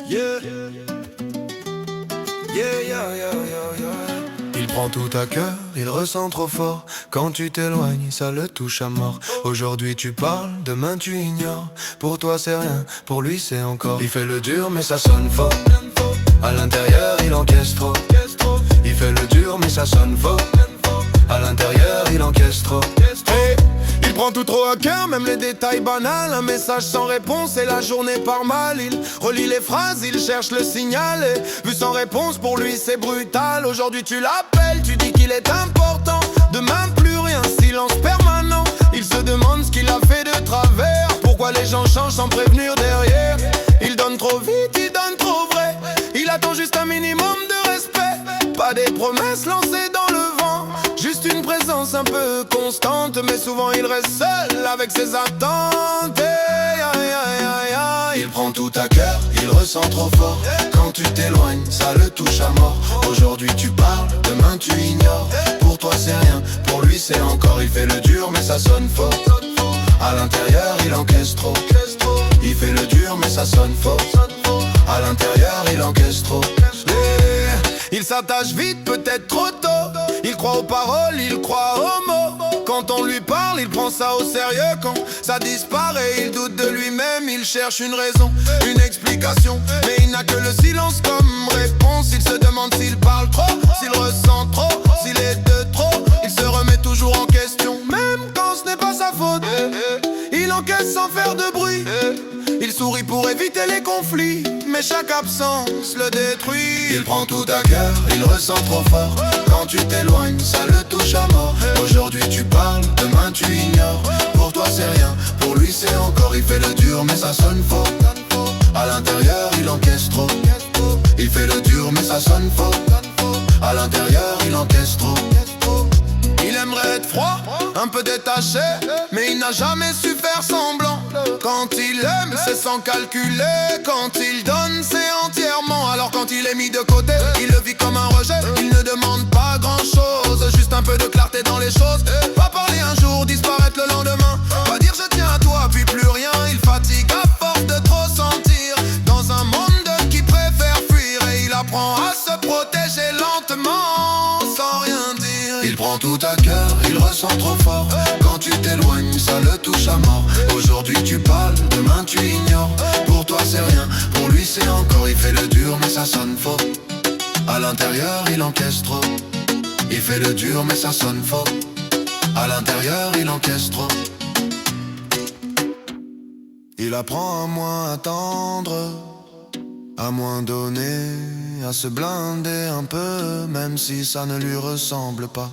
Yeah. Yeah, yeah, yeah, yeah, yeah. Il prend tout à cœur, il ressent trop fort. Quand tu t'éloignes, ça le touche à mort. Aujourd'hui tu parles, demain tu ignores. Pour toi c'est rien, pour lui c'est encore. Il fait le dur mais ça sonne faux. À l'intérieur il encaisse trop. Il fait le dur mais ça sonne faux. À l'intérieur il encaisse trop. Hey, il prend tout trop à cœur, même les détails banals. Un message sans réponse et la journée part mal. Il relit les phrases, il cherche le signal. Et vu sans réponse, pour lui c'est brutal. Aujourd'hui tu l'appelles, tu dis qu'il est important. Demain plus rien, silence permanent. Il se demande ce qu'il a fait de travers. Pourquoi les gens changent sans prévenir derrière. Il donne trop vite, il donne trop vrai. Il attend juste un minimum de respect. Pas des promesses lancées dans le vent, juste une présence un peu constante. Mais souvent il reste seul avec ses attentes. Il prend tout à cœur, il ressent trop fort. Quand tu t'éloignes, ça le touche à mort. Aujourd'hui tu parles, demain tu ignores. Pour toi c'est rien, pour lui c'est encore. Il fait le dur mais ça sonne faux. À l'intérieur il encaisse trop. Il fait le dur mais ça sonne faux. À l'intérieur il encaisse trop. Il s'attache vite, peut-être trop tôt. Il croit aux paroles, il croit aux mots. Quand on lui parle, il prend ça au sérieux. Quand ça disparaît, il doute de lui-même. Il cherche une raison, une explication. Mais il n'a que le silence comme réponse. Il se demande s'il parle trop, s'il ressent trop, s'il est de trop. Il se remet toujours en question, même quand ce n'est pas sa faute. Il encaisse sans faire de bruit. Il sourit pour éviter les conflits, mais chaque absence le détruit. Il prend tout à cœur, il ressent trop fort. Quand tu t'éloignes, ça le touche à mort. Aujourd'hui tu parles, demain tu ignores. Pour toi c'est rien, pour lui c'est encore. Il fait le dur mais ça sonne faux. À l'intérieur il encaisse trop. Il fait le dur mais ça sonne faux. À l'intérieur il encaisse trop. Il aimerait être froid, un peu détaché, mais il n'a jamais su faire semblant. Quand il aime, c'est sans calculer. Quand il donne, c'est entièrement. Alors quand il est mis de côté, il le vit comme un rejet. Il ne demande pas grand chose, juste un peu de clarté dans les choses. Pas parler un jour, disparaître le lendemain. Pas dire je tiens à toi, puis plus rien. Il fatigue à force de trop sentir. Dans un monde qui préfère fuir. Et il apprend à se protéger lentement, sans rien dire. Il prend tout à cœur, il ressent trop fort. Quand tu t'éloignes, ça le touche à mort. Aujourd'hui tu parles, demain tu ignores. Pour toi c'est rien, pour lui c'est encore. Il fait le dur mais ça sonne faux. À l'intérieur il encaisse trop. Il fait le dur mais ça sonne faux. À l'intérieur il encaisse trop. Il apprend à moins attendre, à moins donner, à se blinder un peu, même si ça ne lui ressemble pas.